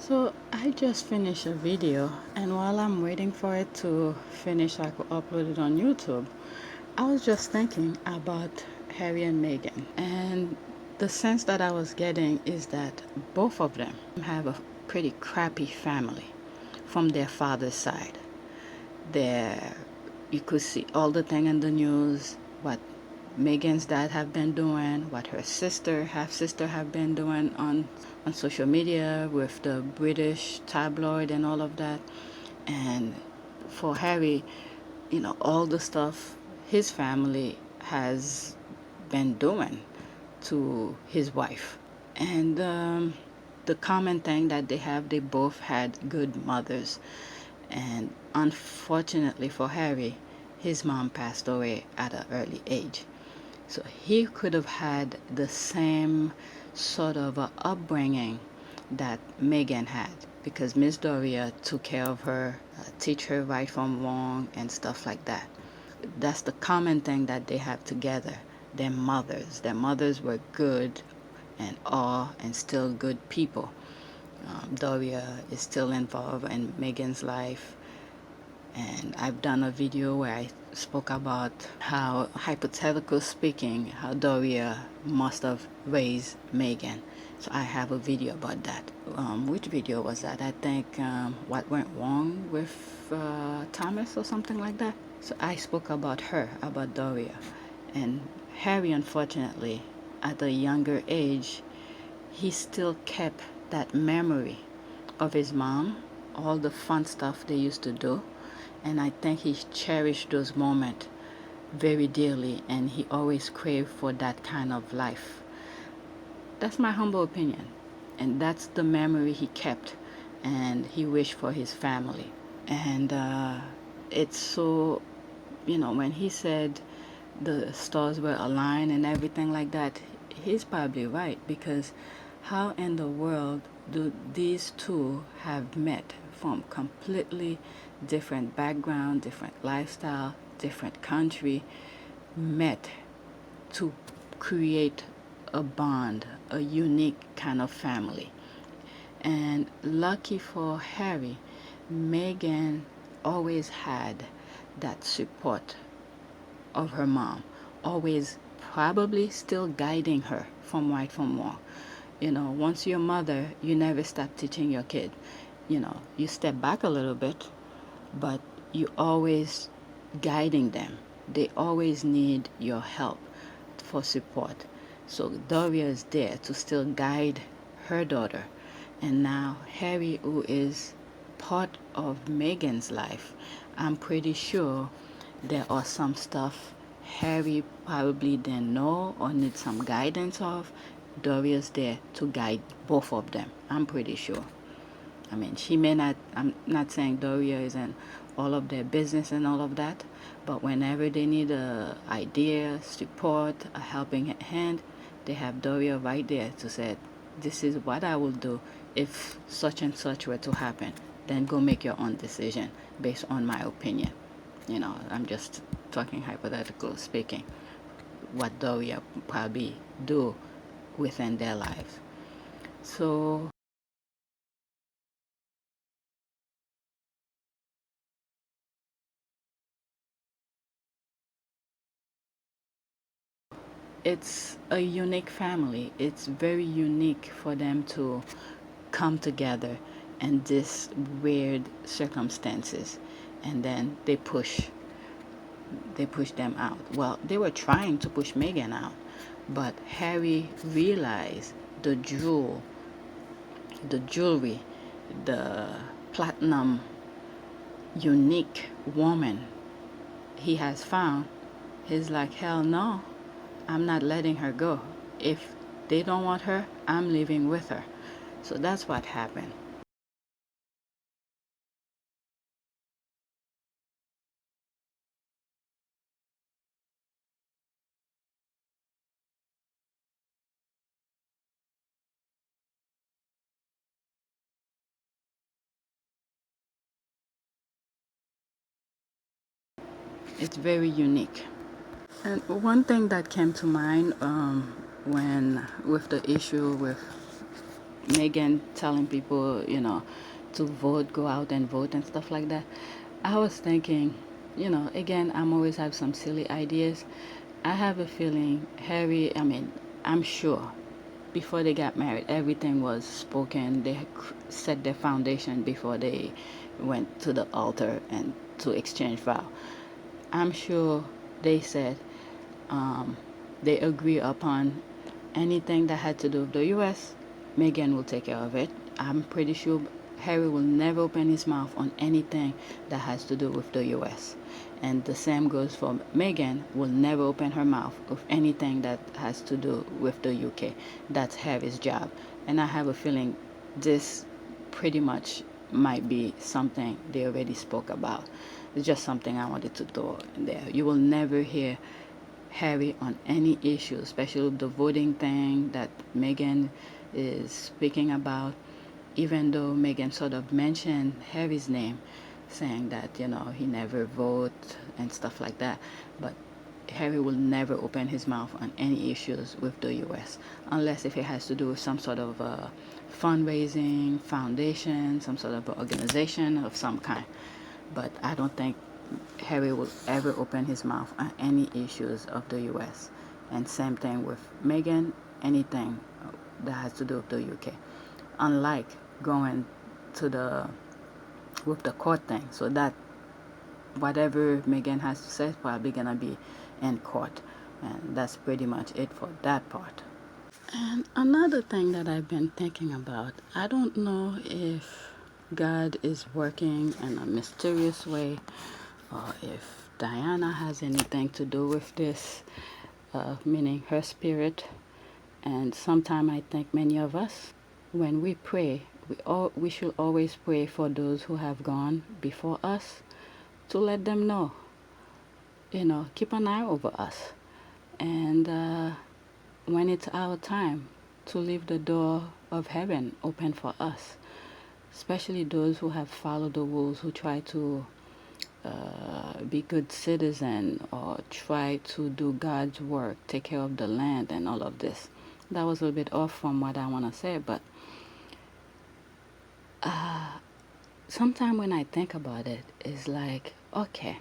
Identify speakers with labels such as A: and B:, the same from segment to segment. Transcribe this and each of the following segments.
A: So I just finished a video, and while I'm waiting for it to finish so I could upload it on YouTube, I was just thinking about Harry and Meghan. And the sense that I was getting is that both of them have a pretty crappy family from their father's side. You could see all the thing in the news, what Meghan's dad have been doing, what her half sister have been doing on social media with the British tabloid and all of that. And for Harry, all the stuff his family has been doing to his wife. And the common thing that they both had good mothers. And unfortunately for Harry, his mom passed away at an early age. So he could have had the same sort of upbringing that Meghan had, because Miss Doria took care of her, teach her right from wrong and stuff like that. That's the common thing that they have together. Their mothers. Their mothers were good and are and still good people. Doria is still involved in Meghan's life. And I've done a video where I spoke about how, hypothetical speaking, how Doria must have raised Meghan. So I have a video about that. Which video was that? I think what went wrong with Thomas or something like that. So I spoke about her, about Doria. And Harry, unfortunately, at a younger age, he still kept that memory of his mom, all the fun stuff they used to do. And I think he cherished those moments very dearly, and he always craved for that kind of life. That's my humble opinion. And that's the memory he kept, and he wished for his family. And it's so, when he said the stars were aligned and everything like that, he's probably right, because how in the world do these two have met from completely different background, different lifestyle, different country, met to create a bond, a unique kind of family? And lucky for Harry, Meghan always had that support of her mom, always probably still guiding her from right from wrong. Once you're a mother, you never stop teaching your kid. You step back a little bit, but you always guiding them. They always need your help for support. So Doria is there to still guide her daughter. And now Harry, who is part of Meghan's life, I'm pretty sure there are some stuff Harry probably didn't know or need some guidance of. Doria's there to guide both of them, I'm pretty sure. I mean, she may not, I'm not saying Doria is in all of their business and all of that, but whenever they need a idea, support, a helping hand, they have Doria right there to say, this is what I will do if such and such were to happen. Then go make your own decision based on my opinion. I'm just talking hypothetical speaking, what Doria probably do within their lives. So it's a unique family. It's very unique for them to come together in this weird circumstances, and then they push them out. Well, they were trying to push Meghan out, but Harry realized the jewelry, the platinum unique woman he has found. He's like, hell no, I'm not letting her go. If they don't want her, I'm leaving with her. So that's what happened. It's very unique. And one thing that came to mind when with the issue with Meghan telling people, to vote, go out and vote and stuff like that, I was thinking, again, I'm always have some silly ideas. I have a feeling I'm sure before they got married, everything was spoken. They set their foundation before they went to the altar and to exchange vow. I'm sure they said um, they agree upon anything that had to do with the U.S. Meghan will take care of it. I'm pretty sure Harry will never open his mouth on anything that has to do with the U.S. And the same goes for Meghan, will never open her mouth with anything that has to do with the UK. That's Harry's job. And I have a feeling this pretty much might be something they already spoke about. It's just something I wanted to throw in there. You will never hear Harry on any issue, especially the voting thing that Meghan is speaking about, even though Meghan sort of mentioned Harry's name, saying that, he never vote and stuff like that. But Harry will never open his mouth on any issues with the U.S. unless if it has to do with some sort of fundraising, foundation, some sort of organization of some kind. But I don't think Harry will ever open his mouth on any issues of the U.S. And same thing with Meghan, anything that has to do with the UK. Unlike going to with the court thing, so that whatever Meghan has to say is probably gonna be in court, and that's pretty much it for that part. And another thing that I've been thinking about, I don't know if God is working in a mysterious way, or if Diana has anything to do with this, meaning her spirit. And sometimes I think many of us, when we pray, we should always pray for those who have gone before us, to let them know, keep an eye over us. And when it's our time, to leave the door of heaven open for us, especially those who have followed the rules, who try to be good citizen, or try to do God's work, take care of the land and all of this. That was a little bit off from what I want to say, but sometimes when I think about it, it's like, okay,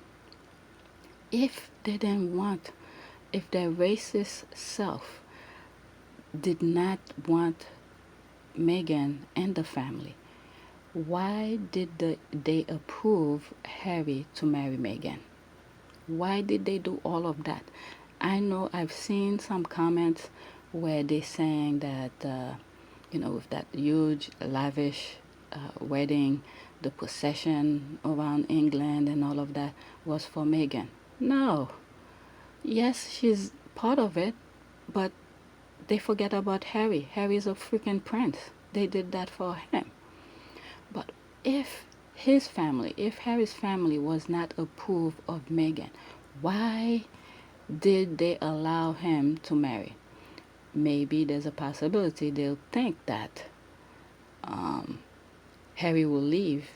A: if they didn't want, if their racist self did not want Meghan and the family, why did they approve Harry to marry Meghan? Why did they do all of that? I know I've seen some comments where they're saying that, with that huge, lavish wedding, the procession around England and all of that was for Meghan. No. Yes, she's part of it, but they forget about Harry. Harry's a freaking prince. They did that for him. But if Harry's family was not approved of Meghan, why did they allow him to marry? Maybe there's a possibility they'll think that Harry will leave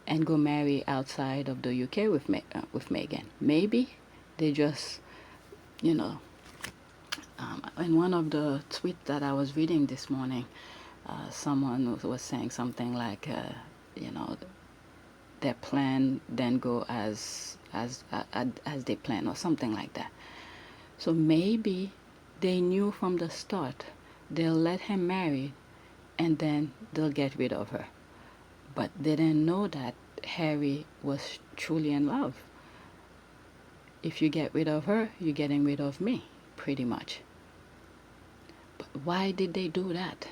A: and go marry outside of the UK with Meghan. Maybe they just, in one of the tweets that I was reading this morning, someone was saying something like, their plan then go as they plan, or something like that. So maybe they knew from the start they'll let him marry and then they'll get rid of her. But they didn't know that Harry was truly in love. If you get rid of her, you're getting rid of me, pretty much. But why did they do that?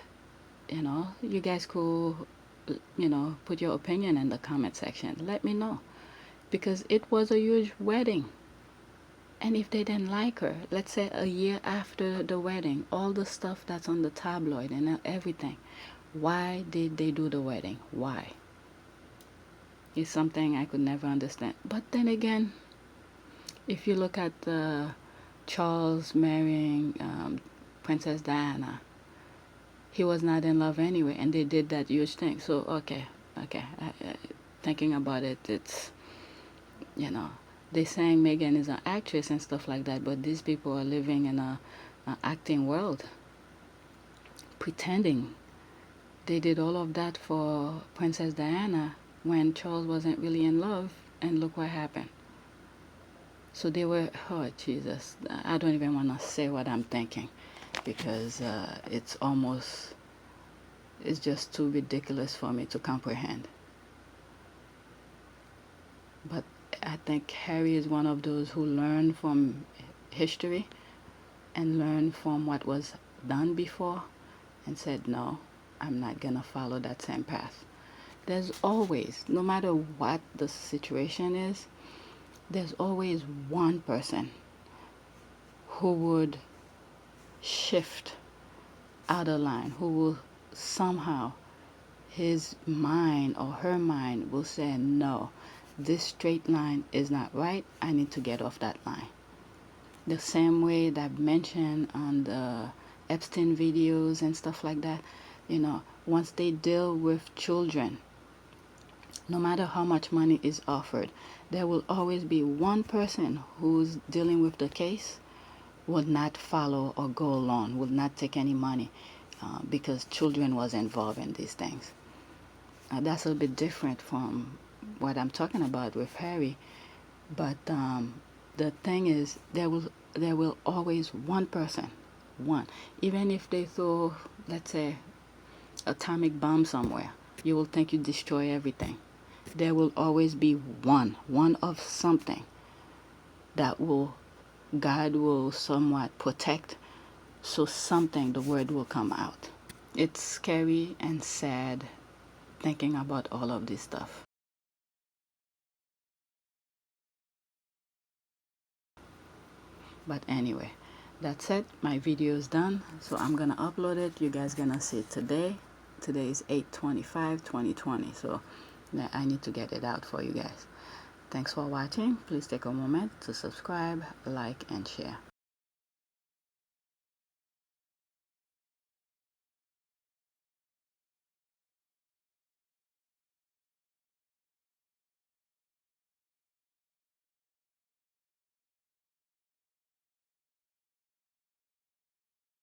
A: You guys could, put your opinion in the comment section. Let me know. Because it was a huge wedding. And if they didn't like her, let's say a year after the wedding, all the stuff that's on the tabloid and everything, why did they do the wedding? Why? It's something I could never understand. But then again, if you look at Charles marrying Princess Diana, he was not in love anyway, and they did that huge thing. So, okay. Thinking about it, it's, they're saying Meghan is an actress and stuff like that, but these people are living in a acting world, pretending They did all of that for Princess Diana when Charles wasn't really in love, and look what happened. So they were, oh Jesus, I don't even want to say what I'm thinking, because it's just too ridiculous for me to comprehend. But I think Harry is one of those who learn from history and learn from what was done before and said, no, I'm not going to follow that same path. There's always, no matter what the situation is, there's always one person who would shift out of line, who will somehow, his mind or her mind will say, no, this straight line is not right, I need to get off that line. The same way that I've mentioned on the Epstein videos and stuff like that, once they deal with children, no matter how much money is offered, there will always be one person who's dealing with the case would not follow or go along, would not take any money because children was involved in these things. That's a bit different from what I'm talking about with Harry, but the thing is, there will always one person, even if they throw, let's say, atomic bomb somewhere, you will think you destroy everything. There will always be one of something that God will somewhat protect, so something, the word will come out. It's scary and sad thinking about all of this stuff. But anyway, that's it. My video is done, so I'm gonna upload it. You guys gonna see it today. Today is 8/25/2020, so I need to get it out for you guys. Thanks for watching. Please take a moment to subscribe, like, and share.